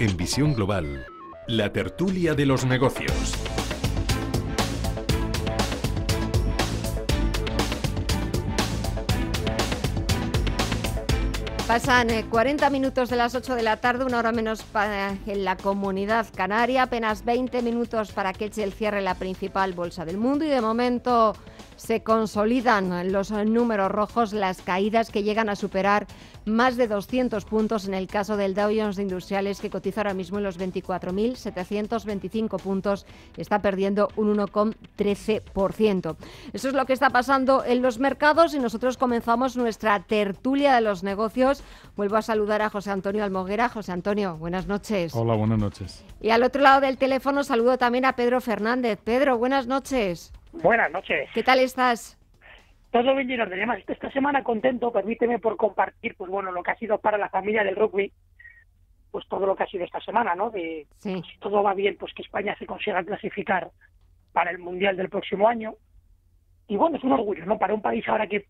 En Visión Global, la tertulia de los negocios. Pasan 40 minutos de las 8 de la tarde, una hora menos en la Comunidad Canaria, apenas 20 minutos para que eche el cierre la principal bolsa del mundo y de momento se consolidan los números rojos, las caídas que llegan a superar más de 200 puntos en el caso del Dow Jones de Industriales, que cotiza ahora mismo en los 24.725 puntos, está perdiendo un 1,13%. Eso es lo que está pasando en los mercados y nosotros comenzamos nuestra tertulia de los negocios. Vuelvo a saludar a José Antonio Almoguera. José Antonio, buenas noches. Hola, buenas noches. Y al otro lado del teléfono saludo también a Pedro Fernández. Pedro, buenas noches. Buenas noches. ¿Qué tal estás? Todo bien lleno de llamas. Esta semana contento, permíteme por compartir, pues bueno, lo que ha sido para la familia del rugby, pues todo lo que ha sido esta semana, ¿no? Sí. Si todo va bien, pues que España se consiga clasificar para el Mundial del próximo año. Y bueno, es un orgullo, ¿no? Para un país ahora que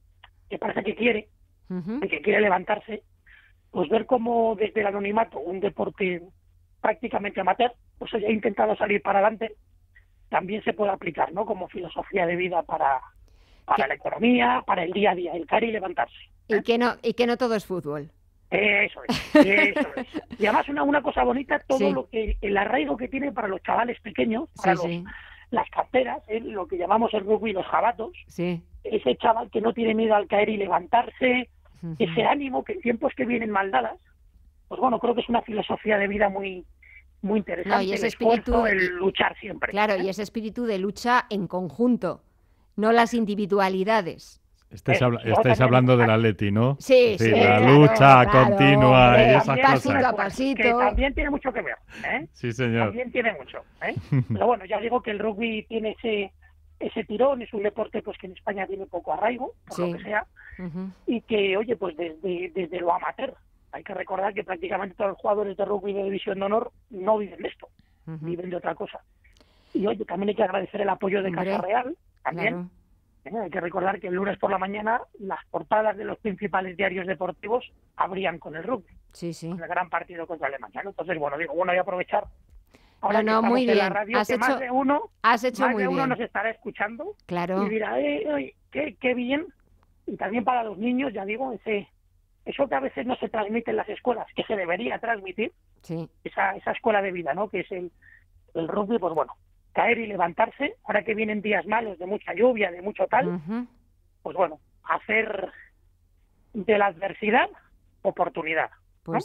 parece que quiere, y que quiere levantarse, pues ver cómo desde el anonimato, un deporte prácticamente amateur, pues haya intentado salir para adelante, también se puede aplicar, ¿no? Como filosofía de vida para la economía, para el día a día, el caer y levantarse. Y que no todo es fútbol. Eso es. Y además una cosa bonita, todo lo que el arraigo que tiene para los chavales pequeños, para las carteras, lo que llamamos el rugby, los jabatos, ese chaval que no tiene miedo al caer y levantarse, ese ánimo que en tiempos que vienen mal dadas, pues bueno, creo que es una filosofía de vida muy interesante, no, y ese el esfuerzo, el luchar siempre. Claro, y ese espíritu de lucha en conjunto, no las individualidades. Estáis hablando del Atleti, ¿no? Sí, la lucha continua y esas pasito cosas. a pasito. Que también tiene mucho que ver, ¿eh? Sí, señor. También tiene mucho, ¿eh? Pero bueno, ya digo que el rugby tiene ese tirón, es un deporte pues que en España tiene poco arraigo, por lo que sea, y que, oye, pues desde lo amateur, hay que recordar que prácticamente todos los jugadores de rugby de División de Honor no viven de esto, viven de otra cosa. Y oye, también hay que agradecer el apoyo de Casa Real, también. Claro. Hay que recordar que el lunes por la mañana las portadas de los principales diarios deportivos abrían con el rugby. Sí. Con el gran partido contra Alemania, ¿no? Entonces, bueno, voy a aprovechar. Ahora que muy bien. En la radio, más de uno nos estará escuchando. Claro. Y dirá, qué bien. Y también para los niños, ya digo, eso que a veces no se transmite en las escuelas, que se debería transmitir, esa escuela de vida, ¿no? Que es el rugby, pues bueno, caer y levantarse, ahora que vienen días malos, de mucha lluvia, de mucho tal, pues bueno, hacer de la adversidad oportunidad, ¿no?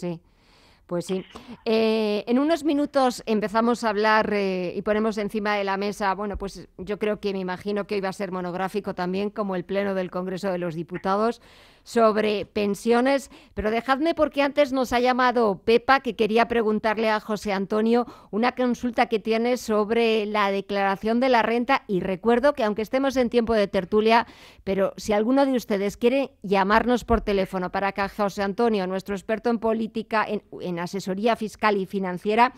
Pues sí. En unos minutos empezamos a hablar y ponemos encima de la mesa, bueno, pues yo creo que me imagino que hoy va a ser monográfico también, como el Pleno del Congreso de los Diputados, sobre pensiones, pero dejadme porque antes nos ha llamado Pepa, que quería preguntarle a José Antonio una consulta que tiene sobre la declaración de la renta, y recuerdo que aunque estemos en tiempo de tertulia, pero si alguno de ustedes quiere llamarnos por teléfono para que José Antonio, nuestro experto en política, en asesoría fiscal y financiera,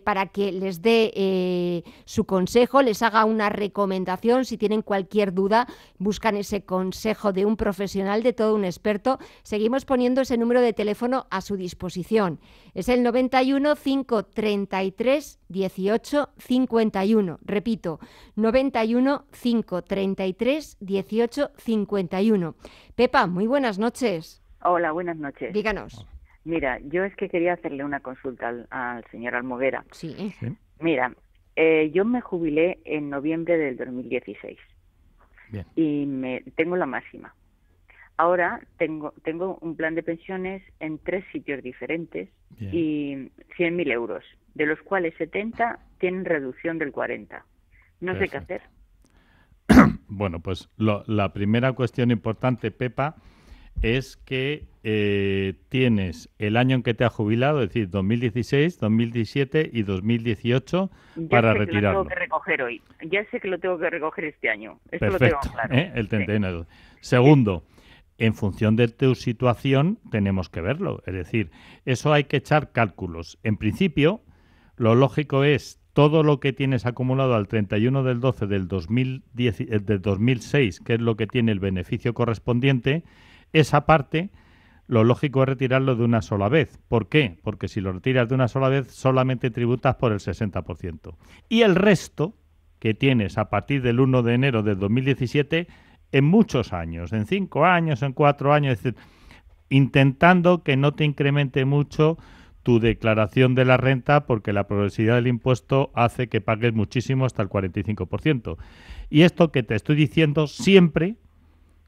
para que les dé su consejo, les haga una recomendación, si tienen cualquier duda, buscan ese consejo de un profesional, de todo un experto, seguimos poniendo ese número de teléfono a su disposición. Es el 91 533 18 51. Repito, 91 533 18 51. Pepa, muy buenas noches. Hola, buenas noches. Díganos. Mira, yo es que quería hacerle una consulta al señor Almoguera. Sí. Mira, yo me jubilé en noviembre del 2016. Bien. Y tengo la máxima. Ahora tengo un plan de pensiones en 3 sitios diferentes. Bien. Y 100.000 euros, de los cuales 70 tienen reducción del 40. No sé qué hacer. Bueno, pues la primera cuestión importante, Pepa, es que tienes el año en que te has jubilado, es decir, 2016, 2017 y 2018 para retirarlo. Lo tengo que recoger hoy. Ya sé que lo tengo que recoger este año. Esto perfecto, lo tengo claro. El 31. Sí. Segundo, en función de tu situación tenemos que verlo. Es decir, eso hay que echar cálculos. En principio, lo lógico es todo lo que tienes acumulado al 31 del 12 del 2006, que es lo que tiene el beneficio correspondiente, esa parte lo lógico es retirarlo de una sola vez. ¿Por qué? Porque si lo retiras de una sola vez, solamente tributas por el 60%. Y el resto que tienes a partir del 1 de enero de 2017, en muchos años, en 5 años, en 4 años, es decir, intentando que no te incremente mucho tu declaración de la renta, porque la progresividad del impuesto hace que pagues muchísimo, hasta el 45%. Y esto que te estoy diciendo siempre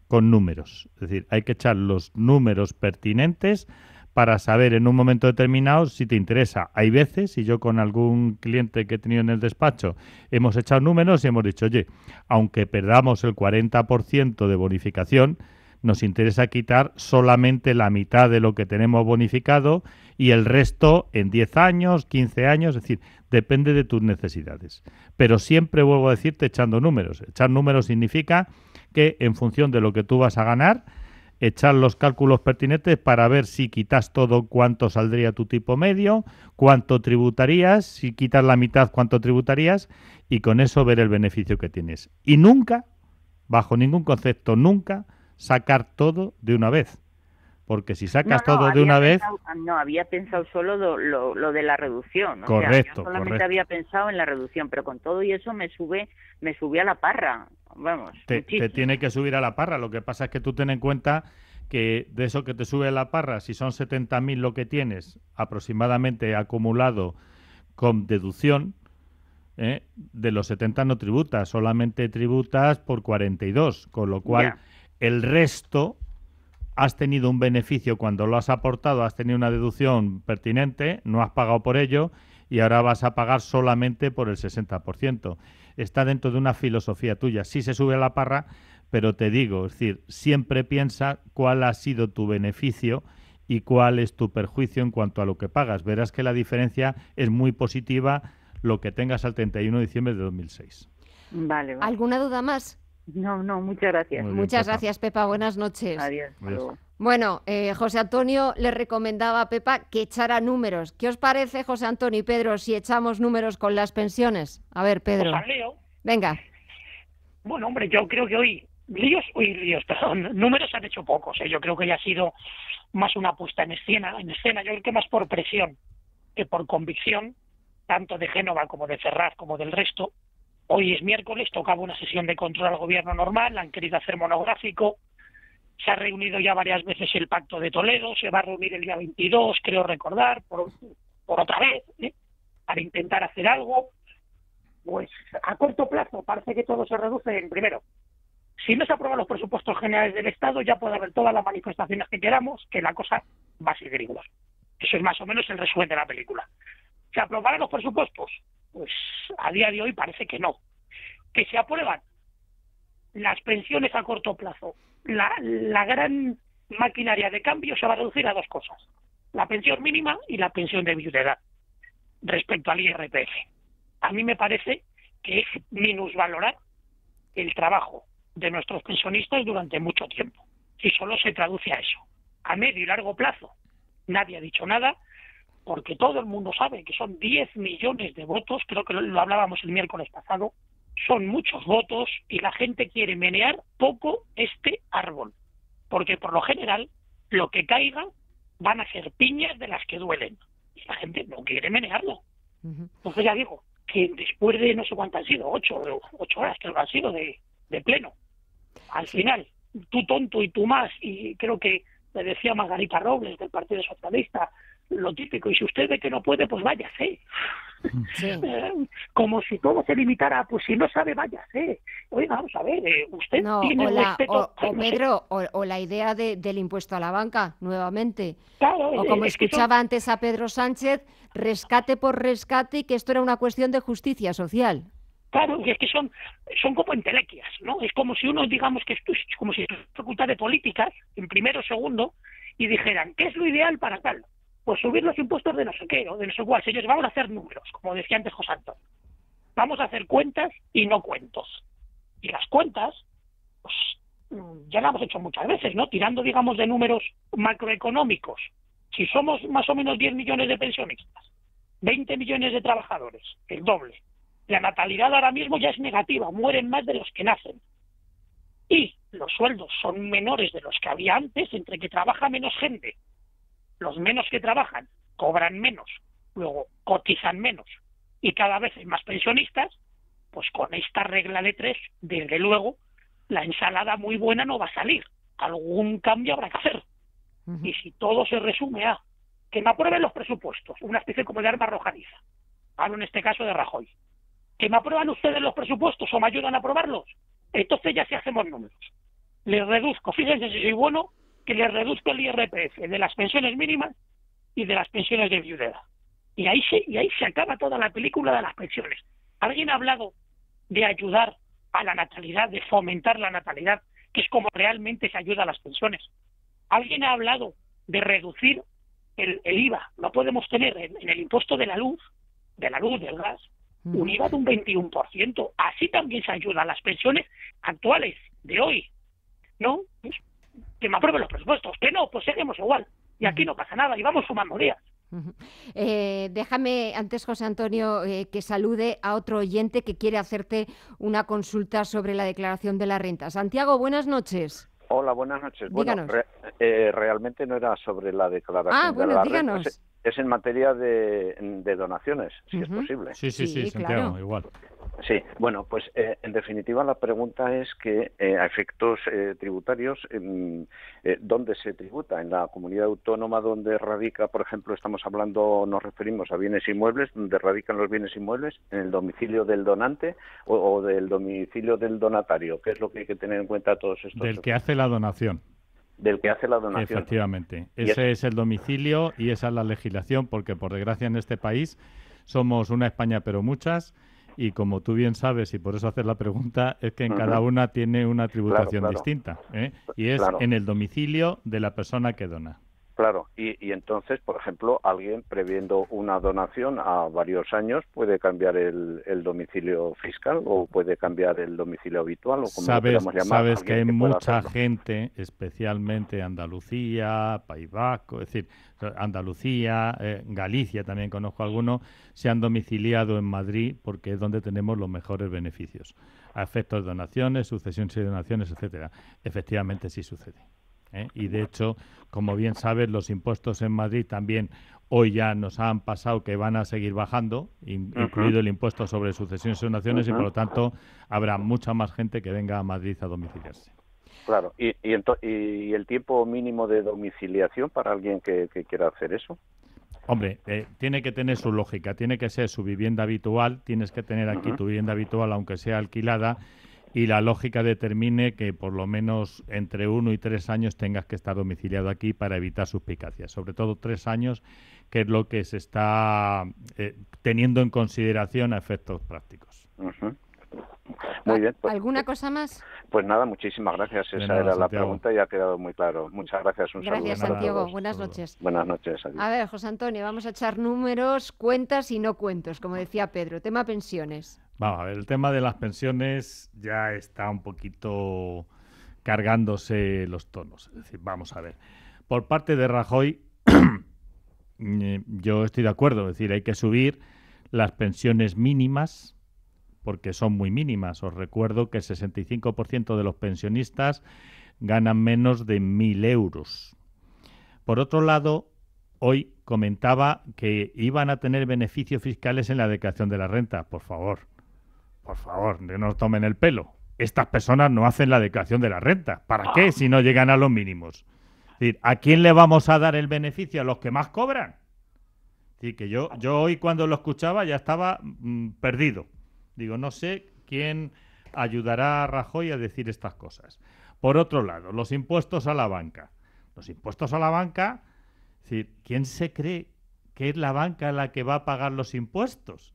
con números. Es decir, hay que echar los números pertinentes para saber en un momento determinado si te interesa. Hay veces, y yo con algún cliente que he tenido en el despacho, hemos echado números y hemos dicho, oye, aunque perdamos el 40% de bonificación, nos interesa quitar solamente la mitad de lo que tenemos bonificado y el resto en 10 años, 15 años, es decir, depende de tus necesidades. Pero siempre vuelvo a decirte echando números. Echar números significa que en función de lo que tú vas a ganar, echar los cálculos pertinentes para ver si quitas todo, cuánto saldría tu tipo medio, cuánto tributarías, si quitas la mitad, cuánto tributarías, y con eso ver el beneficio que tienes. Y nunca, bajo ningún concepto, nunca sacar todo de una vez. Porque si sacas todo de una vez... No, había pensado solo lo de la reducción. Correcto, o sea, yo solamente correcto. había pensado en la reducción, pero con todo y eso me sube a la parra. Vamos, te tiene que subir a la parra. Lo que pasa es que tú ten en cuenta que de eso que te sube a la parra, si son 70.000 lo que tienes aproximadamente acumulado con deducción, de los 70 no tributas, solamente tributas por 42, con lo cual el resto has tenido un beneficio cuando lo has aportado, has tenido una deducción pertinente, no has pagado por ello y ahora vas a pagar solamente por el 60%. Está dentro de una filosofía tuya. Sí se sube a la parra, pero te digo, es decir, siempre piensa cuál ha sido tu beneficio y cuál es tu perjuicio en cuanto a lo que pagas. Verás que la diferencia es muy positiva lo que tengas al 31 de diciembre de 2006. Vale. ¿Alguna duda más? No, muchas gracias. Muy bien, Muchas Pepa. gracias, Pepa. Buenas noches. Adiós. Adiós. Bueno, José Antonio le recomendaba a Pepa que echara números. ¿Qué os parece, José Antonio y Pedro, si echamos números con las pensiones? A ver, Pedro. Pues al lío. Venga. Bueno, hombre, yo creo que hoy números han hecho pocos. Yo creo que ya ha sido más una puesta en escena. Yo creo que más por presión que por convicción, tanto de Génova como de Ferraz como del resto. Hoy es miércoles, tocaba una sesión de control al gobierno normal, la han querido hacer monográfico. Se ha reunido ya varias veces el Pacto de Toledo, se va a reunir el día 22, creo recordar, por otra vez, para intentar hacer algo. Pues a corto plazo parece que todo se reduce en, primero, si no se aprueban los presupuestos generales del Estado, ya puede haber todas las manifestaciones que queramos, que la cosa va a seguir igual. Eso es más o menos el resumen de la película. ¿Se aprobarán los presupuestos? Pues a día de hoy parece que no. ¿Que se aprueban las pensiones a corto plazo? La gran maquinaria de cambio se va a reducir a dos cosas: la pensión mínima y la pensión de viudedad respecto al IRPF. A mí me parece que es minusvalorar el trabajo de nuestros pensionistas durante mucho tiempo, si solo se traduce a eso. A medio y largo plazo nadie ha dicho nada, porque todo el mundo sabe que son 10 millones de votos, creo que lo hablábamos el miércoles pasado, son muchos votos y la gente quiere menear poco este árbol, porque por lo general lo que caiga van a ser piñas de las que duelen y la gente no quiere menearlo. Entonces ya digo que después de no sé cuántas han sido, 8 horas creo que han sido de pleno, al final tú tonto y tú más, y creo que le decía Margarita Robles del Partido Socialista lo típico, y si usted ve que no puede, pues váyase. Sí. Como si todo se limitara, pues si no sabe, váyase. Oiga, vamos a ver, usted tiene respeto... Pedro, o la idea del impuesto a la banca, nuevamente. Claro, o como escuchaba antes a Pedro Sánchez, rescate por rescate, y que esto era una cuestión de justicia social. Claro, y es que son como entelequias, ¿no? Es como si uno, digamos, que esto es como si estuviera en facultad de políticas, en primero o segundo, y dijeran, ¿qué es lo ideal para tal? Pues subir los impuestos de no sé qué, o de no sé cuál. Señores, vamos a hacer números, como decía antes José Antonio. Vamos a hacer cuentas y no cuentos. Y las cuentas, pues ya las hemos hecho muchas veces, ¿no? Tirando, digamos, de números macroeconómicos. Si somos más o menos 10 millones de pensionistas, 20 millones de trabajadores, el doble. La natalidad ahora mismo ya es negativa, mueren más de los que nacen. y los sueldos son menores de los que había antes, entre que trabaja menos gente, los menos que trabajan cobran menos, luego cotizan menos y cada vez hay más pensionistas, pues con esta regla de 3, desde luego, la ensalada muy buena no va a salir. Algún cambio habrá que hacer. Y si todo se resume a que me aprueben los presupuestos, una especie como de arma arrojadiza, hablo en este caso de Rajoy, que me aprueban ustedes los presupuestos o me ayudan a aprobarlos, entonces ya sí hacemos números. Les reduzco, fíjense si soy bueno, que les reduzco el IRPF de las pensiones mínimas y de las pensiones de viudedad. Y ahí se acaba toda la película de las pensiones. ¿Alguien ha hablado de ayudar a la natalidad, de fomentar la natalidad, que es como realmente se ayuda a las pensiones? ¿Alguien ha hablado de reducir el IVA? No podemos tener en el impuesto de la luz, del gas, un IVA de un 21%. Así también se ayuda a las pensiones actuales, de hoy. ¿No? Pues, que me aprueben los presupuestos. Que no, pues seguimos igual. Y aquí no pasa nada y vamos sumando días. Déjame antes, José Antonio, que salude a otro oyente que quiere hacerte una consulta sobre la declaración de la renta. Santiago, buenas noches. Hola, buenas noches. Díganos. Bueno, realmente no era sobre la declaración de la díganos. renta. Es en materia de donaciones, si es posible. Sí, Santiago, claro. igual. Sí, bueno, pues en definitiva la pregunta es que a efectos tributarios, ¿dónde se tributa? ¿En la comunidad autónoma donde radica, por ejemplo, nos referimos a bienes inmuebles, donde radican los bienes inmuebles, en el domicilio del donante o del domicilio del donatario? ¿Qué es lo que hay que tener en cuenta todos estos? Del que hace la donación. Del que hace la donación. Efectivamente. Ese es el domicilio y esa es la legislación, porque por desgracia en este país somos una España pero muchas, y como tú bien sabes, y por eso haces la pregunta, es que en cada una tiene una tributación distinta, y es en el domicilio de la persona que dona. Claro, y entonces, por ejemplo, alguien previendo una donación a varios años puede cambiar el domicilio fiscal o puede cambiar el domicilio habitual, o como lo queramos llamar. Sabes que hay mucha gente, especialmente Andalucía, País Vasco, es decir, Andalucía, Galicia también conozco algunos, se han domiciliado en Madrid porque es donde tenemos los mejores beneficios a efectos de donaciones, sucesiones y donaciones, etcétera. Efectivamente sí sucede. Y de hecho, como bien sabes, los impuestos en Madrid también hoy ya nos han pasado que van a seguir bajando, incluido el impuesto sobre sucesiones y donaciones, y por lo tanto habrá mucha más gente que venga a Madrid a domiciliarse. Claro, ¿y el tiempo mínimo de domiciliación para alguien que quiera hacer eso? Hombre, tiene que tener su lógica, tiene que ser su vivienda habitual, tienes que tener aquí tu vivienda habitual aunque sea alquilada, y la lógica determine que por lo menos entre 1 y 3 años tengas que estar domiciliado aquí para evitar suspicacias. Sobre todo 3 años, que es lo que se está teniendo en consideración a efectos prácticos. Muy bien. Pues, ¿alguna cosa más? Pues nada, muchísimas gracias. Esa era la pregunta y ha quedado muy claro. Muchas gracias. Gracias, Santiago. Buenas noches. Buenas noches. Adiós. A ver, José Antonio, vamos a echar números, cuentas y no cuentos, como decía Pedro. Tema pensiones. Vamos a ver, el tema de las pensiones ya está un poquito cargándose los tonos. Es decir, vamos a ver. Por parte de Rajoy, yo estoy de acuerdo. Es decir, hay que subir las pensiones mínimas porque son muy mínimas. Os recuerdo que el 65% de los pensionistas ganan menos de 1.000 euros. Por otro lado, hoy comentaba que iban a tener beneficios fiscales en la declaración de la renta. Por favor, no nos tomen el pelo. Estas personas no hacen la declaración de la renta. ¿Para qué si no llegan a los mínimos? Es decir, ¿a quién le vamos a dar el beneficio? ¿A los que más cobran? Es decir, que yo hoy cuando lo escuchaba ya estaba perdido. Digo, no sé quién ayudará a Rajoy a decir estas cosas. Por otro lado, los impuestos a la banca. Los impuestos a la banca, es decir, ¿quién se cree que es la banca la que va a pagar los impuestos?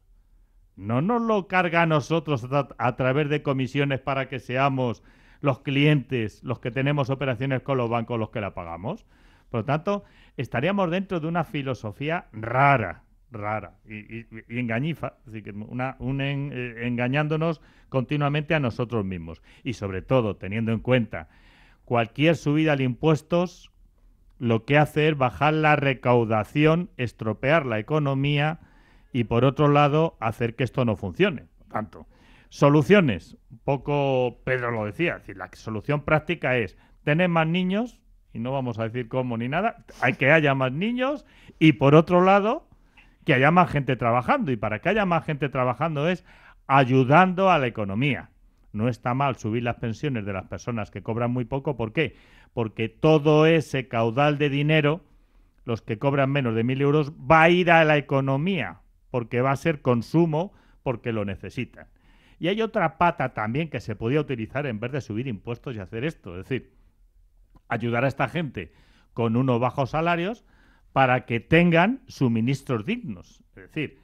No nos lo carga a nosotros a través de comisiones para que seamos los clientes, los que tenemos operaciones con los bancos, los que la pagamos. Por lo tanto, estaríamos dentro de una filosofía rara y engañifa, es decir, engañándonos continuamente a nosotros mismos. Y sobre todo, teniendo en cuenta cualquier subida de impuestos, lo que hace es bajar la recaudación, estropear la economía y, por otro lado, hacer que esto no funcione. Por tanto, Soluciones. Un poco Pedro lo decía. Es decir, la solución práctica es tener más niños, y no vamos a decir cómo ni nada, hay que haya más niños, y por otro lado, que haya más gente trabajando. Y para que haya más gente trabajando es ayudando a la economía. No está mal subir las pensiones de las personas que cobran muy poco. ¿Por qué? Porque todo ese caudal de dinero, los que cobran menos de 1.000 euros, va a ir a la economía, porque va a ser consumo, porque lo necesitan. Y hay otra pata también que se podía utilizar en vez de subir impuestos y hacer esto. Es decir, ayudar a esta gente con unos bajos salarios para que tengan suministros dignos. Es decir,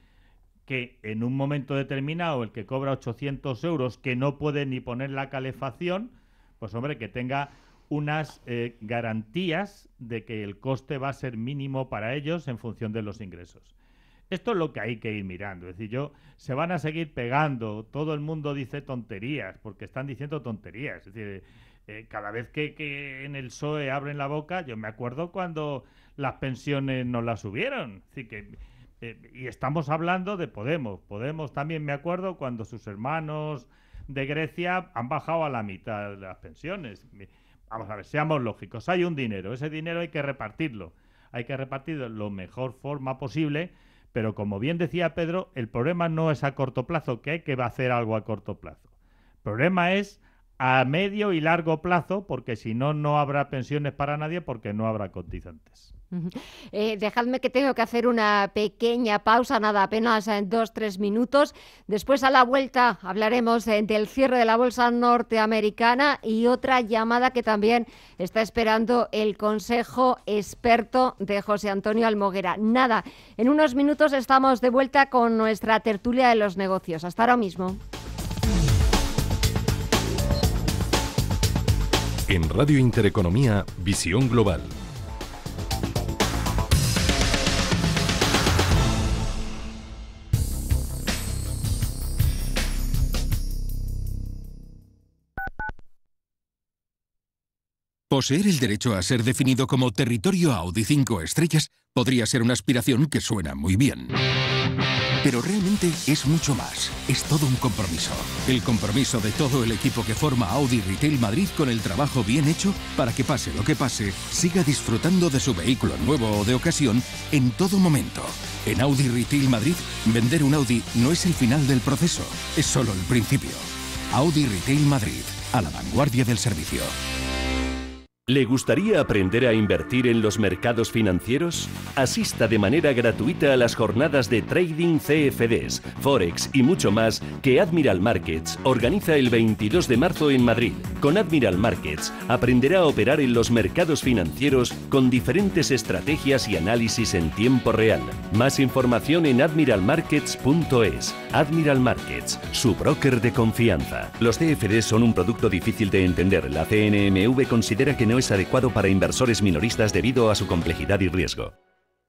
que en un momento determinado el que cobra 800 euros, que no puede ni poner la calefacción, pues hombre, que tenga unas garantías de que el coste va a ser mínimo para ellos en función de los ingresos. Esto es lo que hay que ir mirando. Es decir, se van a seguir pegando. Todo el mundo dice tonterías, porque están diciendo tonterías. Es decir, cada vez que en el PSOE abren la boca, yo me acuerdo cuando las pensiones no las subieron. Es decir, y estamos hablando de Podemos. Podemos también me acuerdo cuando sus hermanos de Grecia han bajado a la mitad de las pensiones. Vamos a ver, seamos lógicos. Hay un dinero. Ese dinero hay que repartirlo. Hay que repartirlo de la mejor forma posible. Pero como bien decía Pedro, el problema no es a corto plazo, que hay que hacer algo a corto plazo. El problema es a medio y largo plazo, porque si no, no habrá pensiones para nadie, porque no habrá cotizantes. Dejadme que tengo que hacer una pequeña pausa, nada, apenas 2-3 minutos. Después, a la vuelta, hablaremos del cierre de la bolsa norteamericana y otra llamada que también está esperando el consejo experto de José Antonio Almoguera. Nada, en unos minutos estamos de vuelta con nuestra tertulia de los negocios. Hasta ahora mismo. En Radio Intereconomía, Visión Global. Poseer el derecho a ser definido como territorio Audi 5 estrellas podría ser una aspiración que suena muy bien. Pero realmente es mucho más. Es todo un compromiso. El compromiso de todo el equipo que forma Audi Retail Madrid con el trabajo bien hecho para que pase lo que pase, siga disfrutando de su vehículo nuevo o de ocasión en todo momento. En Audi Retail Madrid, vender un Audi no es el final del proceso, es solo el principio. Audi Retail Madrid, a la vanguardia del servicio. ¿Le gustaría aprender a invertir en los mercados financieros? Asista de manera gratuita a las jornadas de trading CFDs, Forex y mucho más que Admiral Markets organiza el 22 de marzo en Madrid. Con Admiral Markets aprenderá a operar en los mercados financieros con diferentes estrategias y análisis en tiempo real. Más información en admiralmarkets.es. Admiral Markets, su broker de confianza. Los CFDs son un producto difícil de entender. La CNMV considera que no es adecuado para inversores minoristas debido a su complejidad y riesgo.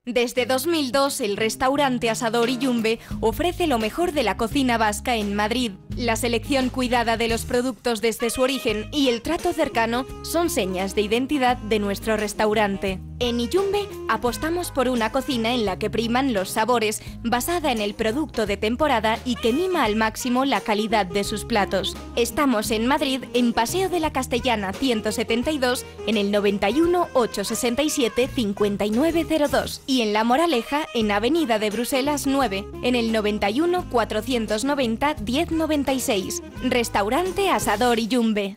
Desde 2002, el restaurante Asador y Yumbe ofrece lo mejor de la cocina vasca en Madrid. La selección cuidada de los productos desde su origen y el trato cercano son señas de identidad de nuestro restaurante. En Iyumbe apostamos por una cocina en la que priman los sabores, basada en el producto de temporada y que mima al máximo la calidad de sus platos. Estamos en Madrid, en Paseo de la Castellana 172, en el 91 867 5902 y en La Moraleja, en Avenida de Bruselas 9, en el 91 490 1096. Restaurante Asador Iyumbe.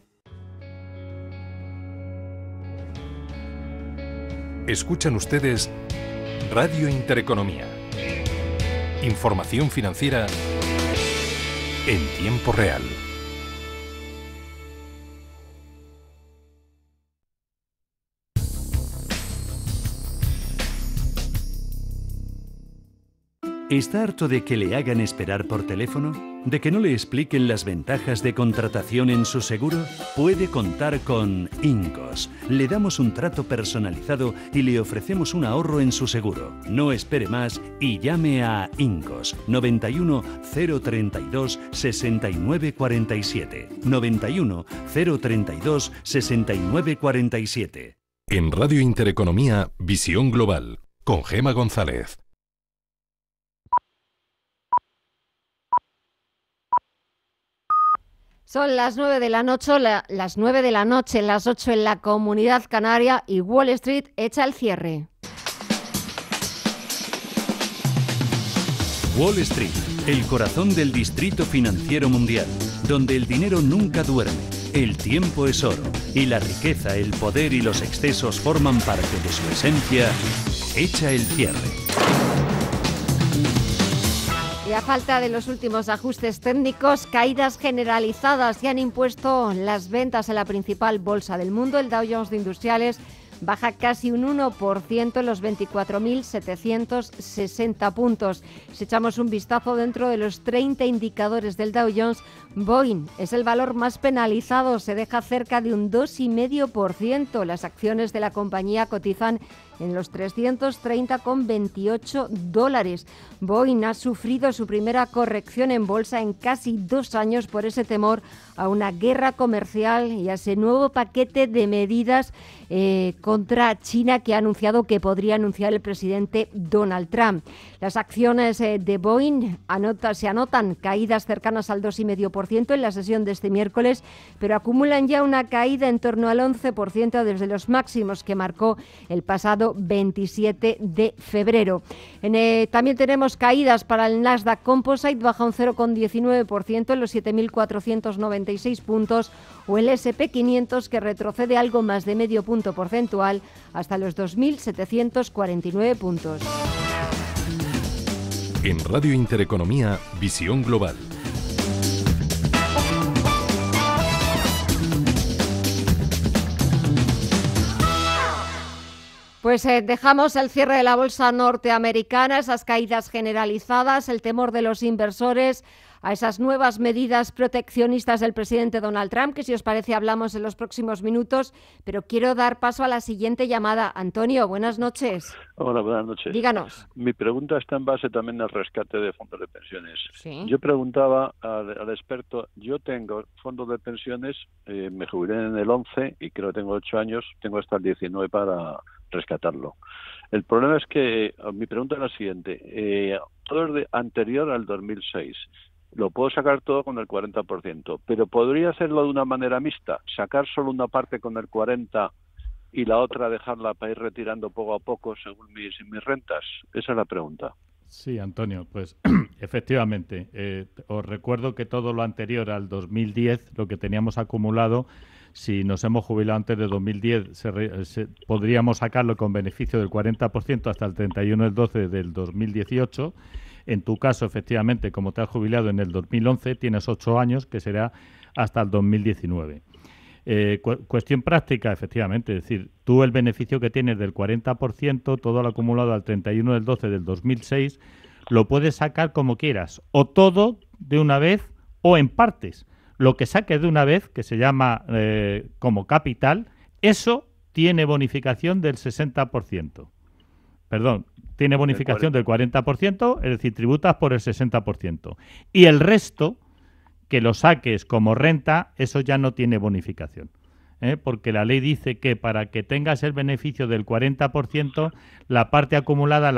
Escuchan ustedes Radio Intereconomía. Información financiera en tiempo real. ¿Está harto de que le hagan esperar por teléfono? ¿De que no le expliquen las ventajas de contratación en su seguro? Puede contar con Incos. Le damos un trato personalizado y le ofrecemos un ahorro en su seguro. No espere más y llame a Incos 91 032 69 47. 91 032 69 47. En Radio Intereconomía, Visión Global, con Gema González. Son las 9 de la noche, las 9 de la noche, las 8 en la Comunidad Canaria y Wall Street echa el cierre. Wall Street, el corazón del distrito financiero mundial, donde el dinero nunca duerme, el tiempo es oro y la riqueza, el poder y los excesos forman parte de su esencia, echa el cierre. Y a falta de los últimos ajustes técnicos, caídas generalizadas que han impuesto las ventas en la principal bolsa del mundo. El Dow Jones de Industriales baja casi un 1% en los 24.760 puntos. Si echamos un vistazo dentro de los 30 indicadores del Dow Jones, Boeing es el valor más penalizado, se deja cerca de un 2,5%. Las acciones de la compañía cotizan en los $330,28. Boeing ha sufrido su primera corrección en bolsa en casi 2 años por ese temor a una guerra comercial y a ese nuevo paquete de medidas contra China que ha anunciado que podría anunciar el presidente Donald Trump. Las acciones de Boeing se anotan caídas cercanas al 2,5% en la sesión de este miércoles, pero acumulan ya una caída en torno al 11% desde los máximos que marcó el pasado 27 de febrero. También tenemos caídas para el Nasdaq Composite, baja un 0,19% en los 7.496 puntos, o el S&P 500 que retrocede algo más de medio punto porcentual hasta los 2.749 puntos. En Radio Intereconomía, Visión Global. Pues dejamos el cierre de la bolsa norteamericana, esas caídas generalizadas, el temor de los inversores a esas nuevas medidas proteccionistas del presidente Donald Trump, que si os parece hablamos en los próximos minutos, pero quiero dar paso a la siguiente llamada. Antonio, buenas noches. Hola, buenas noches. Díganos. Mi pregunta está en base también al rescate de fondos de pensiones. ¿Sí? Yo preguntaba al experto, yo tengo fondos de pensiones, me jubilé en el 11 y creo que tengo 8 años, tengo hasta el 19 para rescatarlo. El problema es que, mi pregunta es la siguiente, todo es de anterior al 2006. Lo puedo sacar todo con el 40%, pero ¿podría hacerlo de una manera mixta? ¿Sacar solo una parte con el 40% y la otra dejarla para ir retirando poco a poco según mis rentas? Esa es la pregunta. Sí, Antonio, pues efectivamente. Os recuerdo que todo lo anterior al 2010, lo que teníamos acumulado, si nos hemos jubilado antes de 2010, podríamos sacarlo con beneficio del 40% hasta el 31 del 12 del 2018. En tu caso, efectivamente, como te has jubilado en el 2011, tienes 8 años, que será hasta el 2019. Cuestión práctica, efectivamente, es decir, tú el beneficio que tienes del 40%, todo lo acumulado al 31 del 12 del 2006, lo puedes sacar como quieras, o todo de una vez o en partes. Lo que saques de una vez, que se llama como capital, eso tiene bonificación del 60%. Perdón, tiene bonificación del 40%, es decir, tributas por el 60%. Y el resto, que lo saques como renta, eso ya no tiene bonificación. Porque la ley dice que para que tengas el beneficio del 40%, la parte acumulada,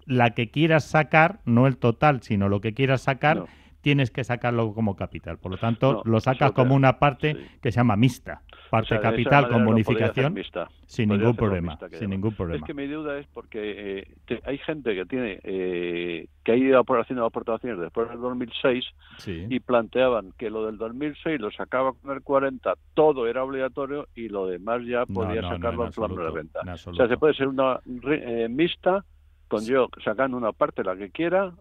la que quieras sacar, no el total, sino lo que quieras sacar, tienes que sacarlo como capital. Por lo tanto, lo sacas como una parte que se llama mixta. Parte capital con bonificación, sin ningún problema. Es que mi duda es porque hay gente que tiene que ha ido haciendo aportaciones después del 2006 y planteaban que lo del 2006 lo sacaba con el 40, todo era obligatorio y lo demás ya podía sacarlo en plan de renta. O sea, se puede ser una mixta, con yo sacando una parte, la que quiera,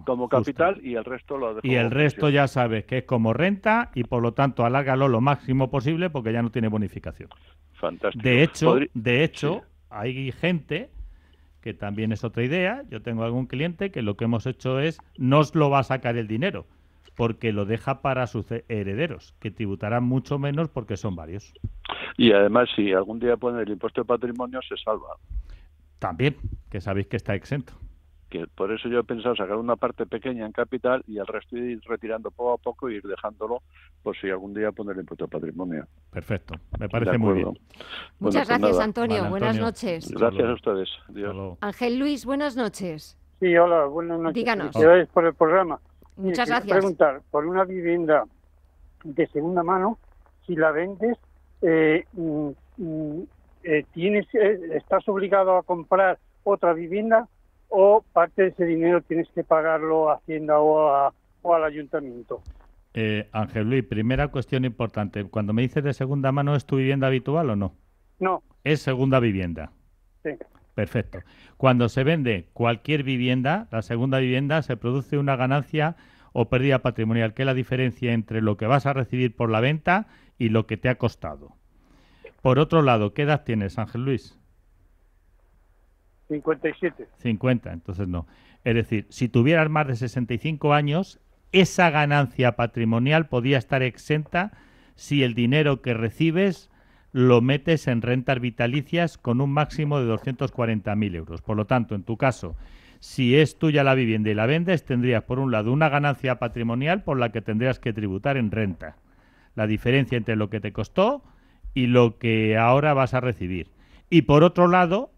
como capital, y el resto lo dejo. Y el resto ya sabes que es como renta y por lo tanto alárgalo lo máximo posible porque ya no tiene bonificación. Fantástico. De hecho, hay gente que también es otra idea. Yo tengo algún cliente que lo que hemos hecho es no os lo va a sacar el dinero porque lo deja para sus herederos, que tributarán mucho menos porque son varios. Y además, si algún día ponen el impuesto de patrimonio, se salva. También, que sabéis que está exento. Que por eso yo he pensado sacar una parte pequeña en capital y el resto ir retirando poco a poco e ir dejándolo por si algún día pone el impuesto de patrimonio. Perfecto, me parece muy bien. Muchas gracias, Antonio. Vale, Buenas noches. Gracias a ustedes. Adiós. Ángel Luis, buenas noches. Sí, hola, buenas noches. Díganos. Gracias por el programa. Muchas gracias. Preguntar, por una vivienda de segunda mano, si la vendes, estás obligado a comprar otra vivienda o parte de ese dinero tienes que pagarlo a Hacienda o al ayuntamiento. Ángel Luis, primera cuestión importante. Cuando me dices de segunda mano, ¿es tu vivienda habitual o no? No. Es segunda vivienda. Sí. Perfecto. Cuando se vende cualquier vivienda, la segunda vivienda, se produce una ganancia o pérdida patrimonial, que es la diferencia entre lo que vas a recibir por la venta y lo que te ha costado. Por otro lado, ¿qué edad tienes, Ángel Luis? 57. 50, entonces no. Es decir, si tuvieras más de 65 años, esa ganancia patrimonial podía estar exenta si el dinero que recibes lo metes en rentas vitalicias con un máximo de 240.000 euros. Por lo tanto, en tu caso, si es tuya la vivienda y la vendes, tendrías, por un lado, una ganancia patrimonial por la que tendrías que tributar en renta. La diferencia entre lo que te costó y lo que ahora vas a recibir. Y por otro lado,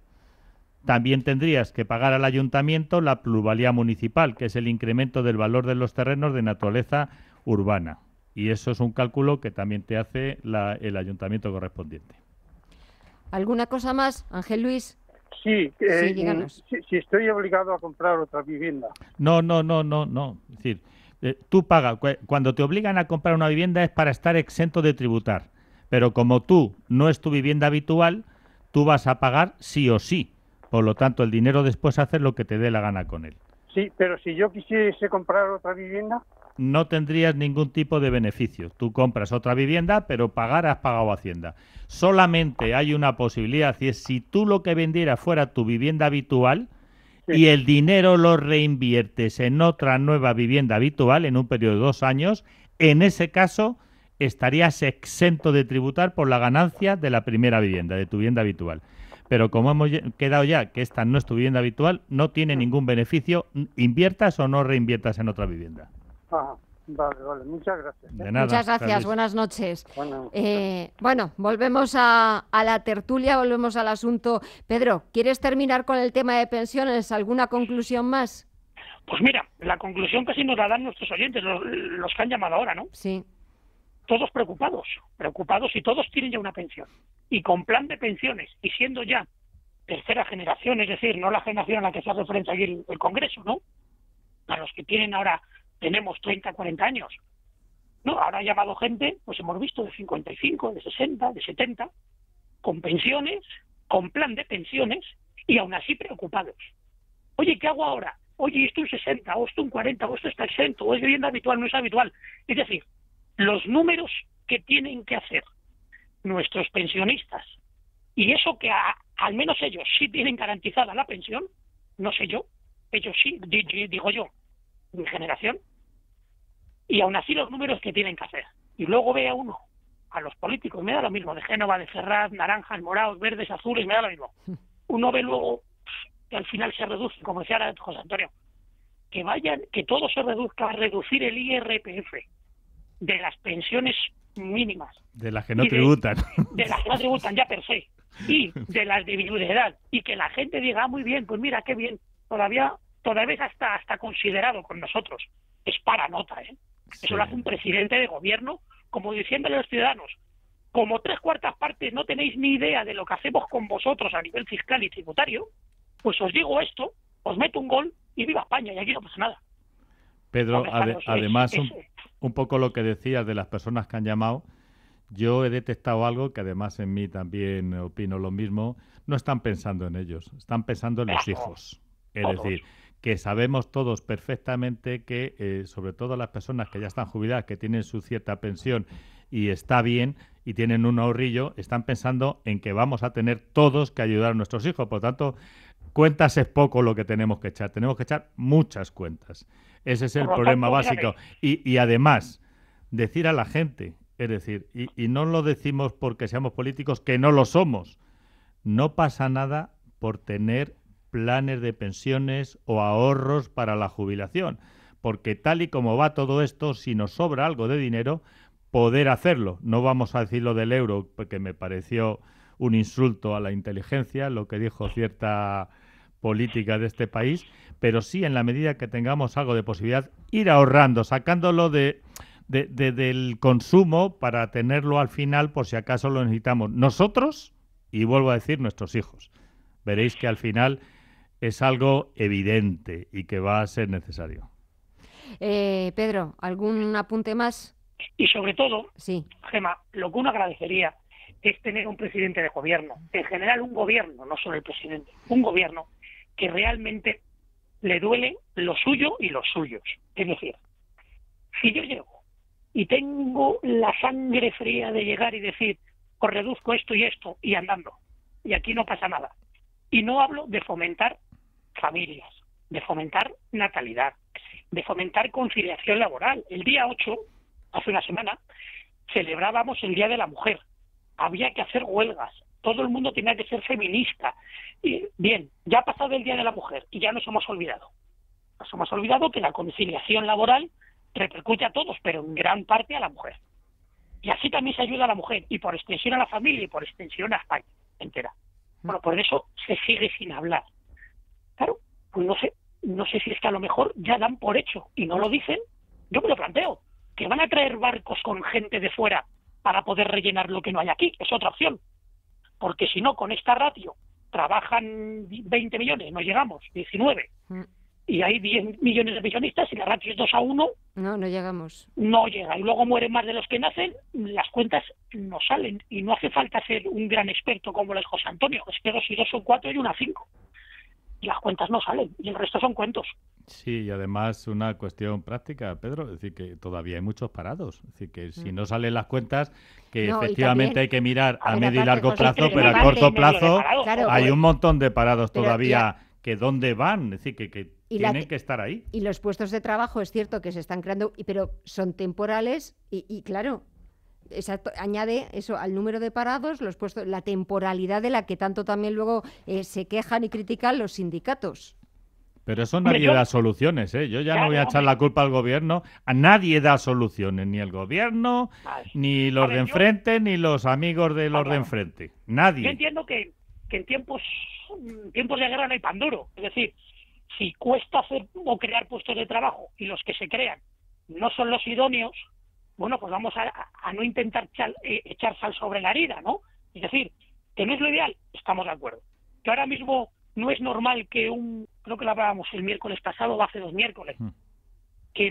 también tendrías que pagar al ayuntamiento la plusvalía municipal, que es el incremento del valor de los terrenos de naturaleza urbana. Y eso es un cálculo que también te hace el ayuntamiento correspondiente. ¿Alguna cosa más, Ángel Luis? Sí, díganos. Si estoy obligado a comprar otra vivienda. No. Es decir, tú pagas. Cuando te obligan a comprar una vivienda es para estar exento de tributar. Pero como tú no es tu vivienda habitual, tú vas a pagar sí o sí. Por lo tanto, el dinero después haces lo que te dé la gana con él. Sí, pero si yo quisiese comprar otra vivienda... No tendrías ningún tipo de beneficio. Tú compras otra vivienda, pero has pagado Hacienda. Solamente hay una posibilidad, y es si tú lo que vendieras fuera tu vivienda habitual y el dinero lo reinviertes en otra nueva vivienda habitual en un periodo de 2 años, en ese caso estarías exento de tributar por la ganancia de la primera vivienda, de tu vivienda habitual. Pero como hemos quedado ya que esta no es tu vivienda habitual, no tiene ningún beneficio, inviertas o no reinviertas en otra vivienda. Ajá, vale, muchas gracias. De nada, muchas gracias, Luis. buenas noches. Bueno, Volvemos a la tertulia, volvemos al asunto. Pedro, ¿quieres terminar con el tema de pensiones? ¿Alguna conclusión más? Pues mira, la conclusión casi nos la dan nuestros oyentes, los que han llamado ahora, ¿no? Sí. Todos preocupados y todos tienen ya una pensión. Y con plan de pensiones, y siendo ya tercera generación, es decir, no la generación a la que se hace referencia aquí el Congreso, ¿no? A los que tenemos 30, 40 años. No, ahora ha llamado gente, pues hemos visto de 55, de 60, de 70, con pensiones, con plan de pensiones, y aún así preocupados. Oye, ¿qué hago ahora? Oye, esto un 60, o esto un 40, o esto está exento, o es vivienda habitual, no es habitual. Es decir, los números que tienen que hacer nuestros pensionistas, y eso que al menos ellos sí tienen garantizada la pensión, no sé yo, ellos sí, digo yo, mi generación, y aún así los números que tienen que hacer. Y luego ve a uno, a los políticos, me da lo mismo, de Génova, de Ferraz, naranjas, morados, verdes, azules, me da lo mismo. Uno ve luego que al final se reduce, como decía ahora José Antonio, que todo se reduzca a reducir el IRPF de las pensiones mínimas. De las que no tributan. De las que no tributan ya per se. Y de las de viudedad. Y que la gente diga, muy bien, pues mira, qué bien. Todavía hasta considerado con nosotros. Es para nota, ¿eh? Sí. Eso lo hace un presidente de gobierno, como diciéndole a los ciudadanos, como 3/4 partes no tenéis ni idea de lo que hacemos con vosotros a nivel fiscal y tributario, pues os digo esto, os meto un gol y viva España, y aquí no pasa nada. Pedro, además, un poco lo que decías de las personas que han llamado, yo he detectado algo que además en mí también opino lo mismo. No están pensando en ellos, están pensando en los hijos. Es decir, que sabemos todos perfectamente que, sobre todo las personas que ya están jubiladas, que tienen su cierta pensión y está bien y tienen un ahorrillo, están pensando en que vamos a tener todos que ayudar a nuestros hijos. Por lo tanto, cuentas es poco lo que tenemos que echar. Tenemos que echar muchas cuentas. Ese es el problema básico. Y además, decir a la gente, es decir, y no lo decimos porque seamos políticos, que no lo somos. No pasa nada por tener planes de pensiones o ahorros para la jubilación, porque tal y como va todo esto, si nos sobra algo de dinero, poder hacerlo. No vamos a decir lo del euro, porque me pareció un insulto a la inteligencia, lo que dijo cierta política de este país, pero sí en la medida que tengamos algo de posibilidad, ir ahorrando, sacándolo de del consumo para tenerlo al final por si acaso lo necesitamos nosotros y vuelvo a decir nuestros hijos. Veréis que al final es algo evidente y que va a ser necesario. Pedro, ¿algún apunte más? Y sobre todo, sí, Gemma, lo que uno agradecería es tener un presidente de gobierno, en general un gobierno, no solo el presidente, un gobierno que realmente le duele lo suyo y los suyos. Es decir, si yo llego y tengo la sangre fría de llegar y decir, os reduzco esto y esto, y andando, y aquí no pasa nada. Y no hablo de fomentar familias, de fomentar natalidad, de fomentar conciliación laboral. El día 8, hace una semana, celebrábamos el Día de la Mujer. Había que hacer huelgas, todo el mundo tenía que ser feminista. Y bien, ya ha pasado el Día de la Mujer y ya nos hemos olvidado. Nos hemos olvidado que la conciliación laboral repercute a todos, pero en gran parte a la mujer. Y así también se ayuda a la mujer, y por extensión a la familia, y por extensión a España entera. Bueno, por eso se sigue sin hablar. Claro, pues no sé si es que a lo mejor ya dan por hecho, y no lo dicen. Yo me lo planteo, que van a traer barcos con gente de fuera para poder rellenar lo que no hay aquí, es otra opción. Porque si no, con esta ratio trabajan 20 millones, no llegamos, 19, y hay 10 millones de pensionistas, y la ratio es 2-1, no llegamos. No llega, y luego mueren más de los que nacen, las cuentas no salen, y no hace falta ser un gran experto como lo es José Antonio, es que 2 y 2 son 4 y 1 5. Y las cuentas no salen, y el resto son cuentos. Sí, y además una cuestión práctica, Pedro, es decir, que todavía hay muchos parados. Es decir, que si no salen las cuentas, que no, efectivamente hay que mirar a medio y largo plazo, pero a corto plazo hay un montón de parados todavía que dónde van, es decir, que tienen que estar ahí. Y los puestos de trabajo es cierto que se están creando, pero son temporales y claro, exacto, añade eso al número de parados, los puestos, la temporalidad de la que tanto también luego se quejan y critican los sindicatos. Pero eso nadie da soluciones, ¿eh? Yo ya no voy a echar la culpa al gobierno. A nadie da soluciones, ni el gobierno, ni los de enfrente, ni los amigos de los de enfrente. Nadie. Yo entiendo que en tiempos de guerra no hay pan duro. Es decir, si cuesta hacer o crear puestos de trabajo y los que se crean no son los idóneos, bueno, pues vamos a no intentar echar sal sobre la herida, ¿no? Es decir, que no es lo ideal, estamos de acuerdo. Que ahora mismo no es normal que creo que lo hablábamos el miércoles pasado o hace 2 miércoles, que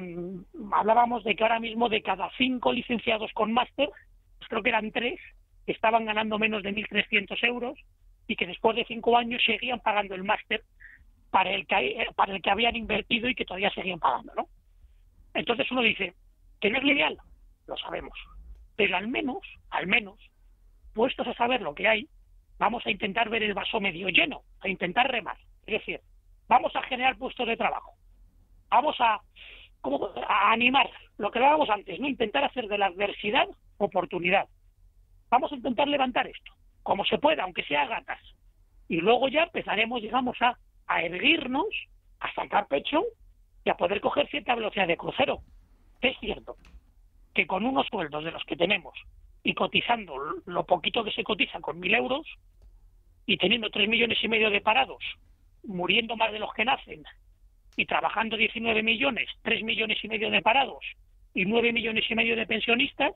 hablábamos de que ahora mismo de cada 5 licenciados con máster, pues creo que eran 3 que estaban ganando menos de 1.300 euros y que después de 5 años seguían pagando el máster para el que habían invertido y que todavía seguían pagando, ¿no? Entonces uno dice que no es lo ideal, lo sabemos, pero al menos, puestos a saber lo que hay, vamos a intentar ver el vaso medio lleno, a intentar remar. Es decir, vamos a generar puestos de trabajo, vamos a animar lo que hablábamos antes, no intentar hacer de la adversidad oportunidad. Vamos a intentar levantar esto, como se pueda, aunque sea a gatas. Y luego ya empezaremos, digamos, a erguirnos, a sacar pecho y a poder coger cierta velocidad de crucero. Es cierto que con unos sueldos de los que tenemos y cotizando lo poquito que se cotiza con 1.000 euros y teniendo 3,5 millones de parados, muriendo más de los que nacen y trabajando 19 millones, 3,5 millones de parados y 9,5 millones de pensionistas,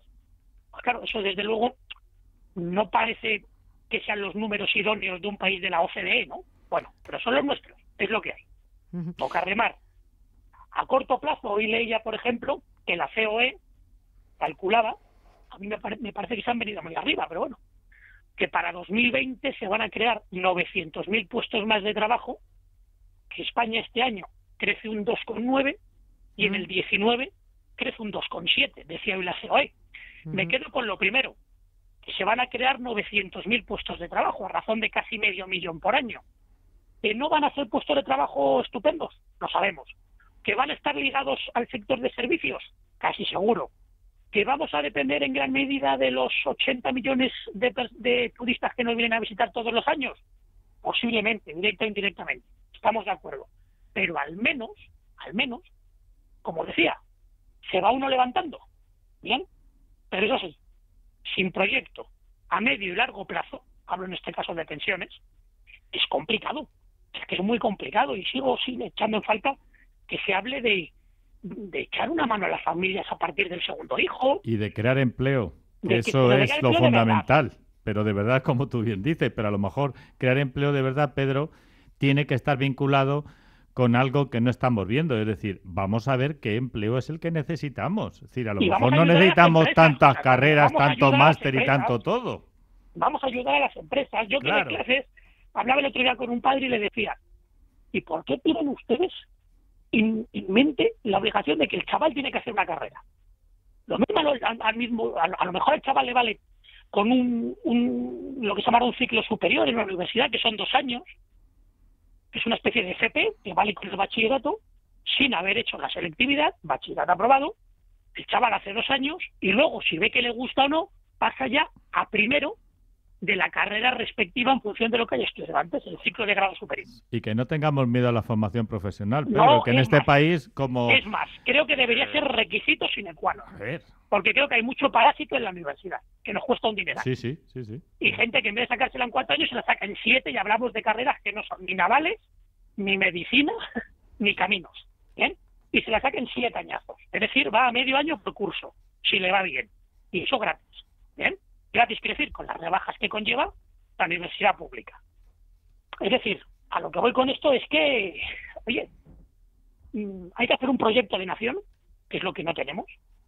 pues claro, eso desde luego no parece que sean los números idóneos de un país de la OCDE, ¿no? Bueno, pero son los nuestros, es lo que hay. Toca remar. A corto plazo, hoy leía, por ejemplo, que la COE calculaba, a mí me parece que se han venido muy arriba, pero bueno, que para 2020 se van a crear 900.000 puestos más de trabajo, que España este año crece un 2,9 y en el 19 crece un 2,7, decía hoy la COE. Me quedo con lo primero, que se van a crear 900.000 puestos de trabajo, a razón de casi 500.000 por año. ¿Que no van a ser puestos de trabajo estupendos? Lo sabemos. ¿Que van a estar ligados al sector de servicios? Casi seguro. ¿Que vamos a depender en gran medida de los 80 millones de turistas que nos vienen a visitar todos los años? Posiblemente, directa o indirectamente. Estamos de acuerdo. Pero al menos, como decía, se va uno levantando. ¿Bien? Pero eso sí, sin proyecto a medio y largo plazo, hablo en este caso de pensiones, es complicado. Es que es muy complicado y sigo echando en falta que se hable de de echar una mano a las familias a partir del segundo hijo. Y de crear empleo. Eso es lo fundamental. Pero de verdad, como tú bien dices, pero a lo mejor crear empleo de verdad, Pedro, tiene que estar vinculado con algo que no estamos viendo. Es decir, vamos a ver qué empleo es el que necesitamos. Es decir, a lo mejor no necesitamos tantas carreras, tanto máster y tanto todo. Vamos a ayudar a las empresas. Yo que de clases hablaba el otro día con un padre y le decía, ¿y por qué tienen ustedes en mente la obligación de que el chaval tiene que hacer una carrera? Lo mismo, a lo mejor al chaval le vale con lo que se llama un ciclo superior en la universidad, que son 2 años, que es una especie de FP, que vale con el bachillerato, sin haber hecho la selectividad, bachillerato aprobado, el chaval hace 2 años, y luego, si ve que le gusta o no, pasa ya a primero de la carrera respectiva en función de lo que haya estudiado antes, el ciclo de grado superior. Y que no tengamos miedo a la formación profesional, Pedro, que en este país como... Es más, creo que debería ser requisito sine qua non. Porque creo que hay mucho parásito en la universidad, que nos cuesta un dineral. Sí. Y gente que en vez de sacársela en 4 años se la saca en 7, y hablamos de carreras que no son ni navales, ni medicina, ni caminos. ¿Bien? Y se la saca en 7 añazos. Es decir, va a medio año por curso, si le va bien. Y eso gratis. ¿Bien? Gratis quiere decir con las rebajas que conlleva la universidad pública. Es decir, a lo que voy con esto es que, oye, hay que hacer un proyecto de nación, que es lo que no tenemos,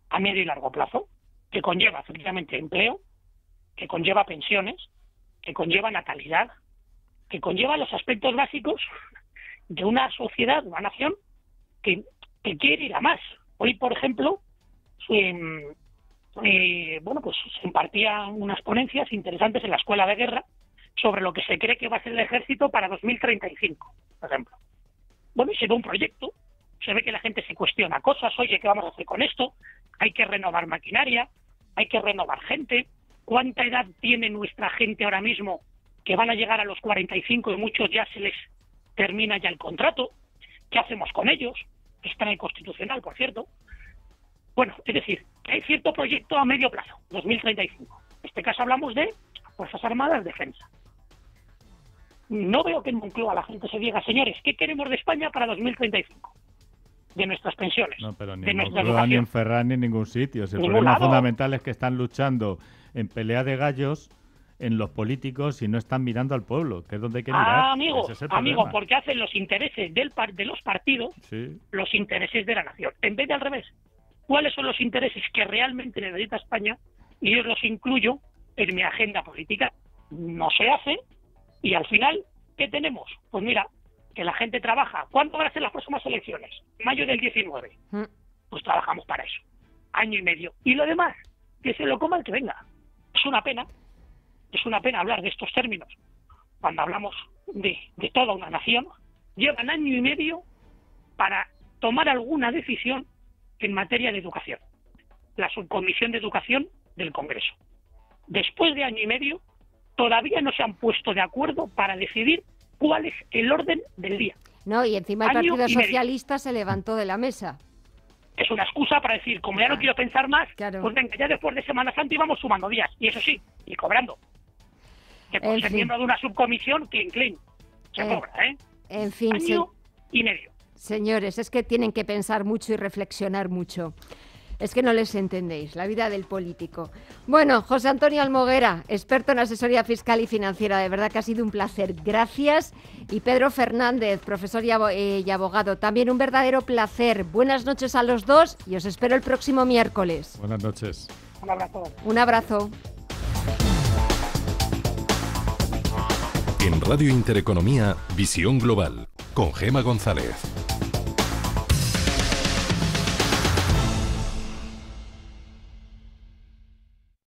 a medio y largo plazo, que conlleva efectivamente empleo, que conlleva pensiones, que conlleva natalidad, que conlleva los aspectos básicos de una sociedad, de una nación que quiere ir a más. Hoy, por ejemplo, pues se impartían unas ponencias interesantes en la Escuela de Guerra sobre lo que se cree que va a ser el ejército para 2035, por ejemplo. Bueno, y se ve un proyecto, se ve que la gente se cuestiona cosas, oye, ¿qué vamos a hacer con esto? Hay que renovar maquinaria, hay que renovar gente. ¿Cuánta edad tiene nuestra gente ahora mismo que van a llegar a los 45 y muchos ya se les termina ya el contrato? ¿Qué hacemos con ellos? Está en el Constitucional, por cierto. Bueno, es decir, hay cierto proyecto a medio plazo, 2035. En este caso hablamos de Fuerzas Armadas, Defensa. No veo que en Moncloa la gente se diga, señores, ¿qué queremos de España para 2035? De nuestras pensiones. No, pero ni de en nuestra Moncloa, educación. ni en Ferran, ni en ningún sitio. El Ningún problema lado. fundamental es que están luchando en pelea de gallos en los políticos y no están mirando al pueblo, que es donde hay que mirar. Amigo, Ese es el amigo, problema. porque hacen los intereses de los partidos, los intereses de la nación, en vez de al revés. ¿Cuáles son los intereses que realmente necesita España? Y yo los incluyo en mi agenda política. No se hace, y al final, ¿qué tenemos? Pues mira, que la gente trabaja. ¿Cuándo van a ser las próximas elecciones? Mayo del 19. Pues trabajamos para eso. Año y medio. Y lo demás, que se lo coma el que venga. Es una pena hablar de estos términos. Cuando hablamos de toda una nación, llevan año y medio para tomar alguna decisión en materia de educación. La Subcomisión de Educación del Congreso. Después de año y medio, todavía no se han puesto de acuerdo para decidir cuál es el orden del día. No, y encima el Partido Socialista se levantó de la mesa. Es una excusa para decir, como ya no quiero pensar más, pues venga, ya después de Semana Santa íbamos sumando días. Y eso sí, y cobrando. Que por ser miembro de una subcomisión, clean, se cobra, ¿eh? En fin, año y medio. Señores, es que tienen que pensar mucho y reflexionar mucho. Es que no les entendéis, la vida del político. Bueno, José Antonio Almoguera, experto en asesoría fiscal y financiera, de verdad que ha sido un placer. Gracias. Y Pedro Fernández, profesor y abogado, también un verdadero placer. Buenas noches a los dos y os espero el próximo miércoles. Buenas noches. Un abrazo. Un abrazo. En Radio Intereconomía, Visión Global, con Gema González.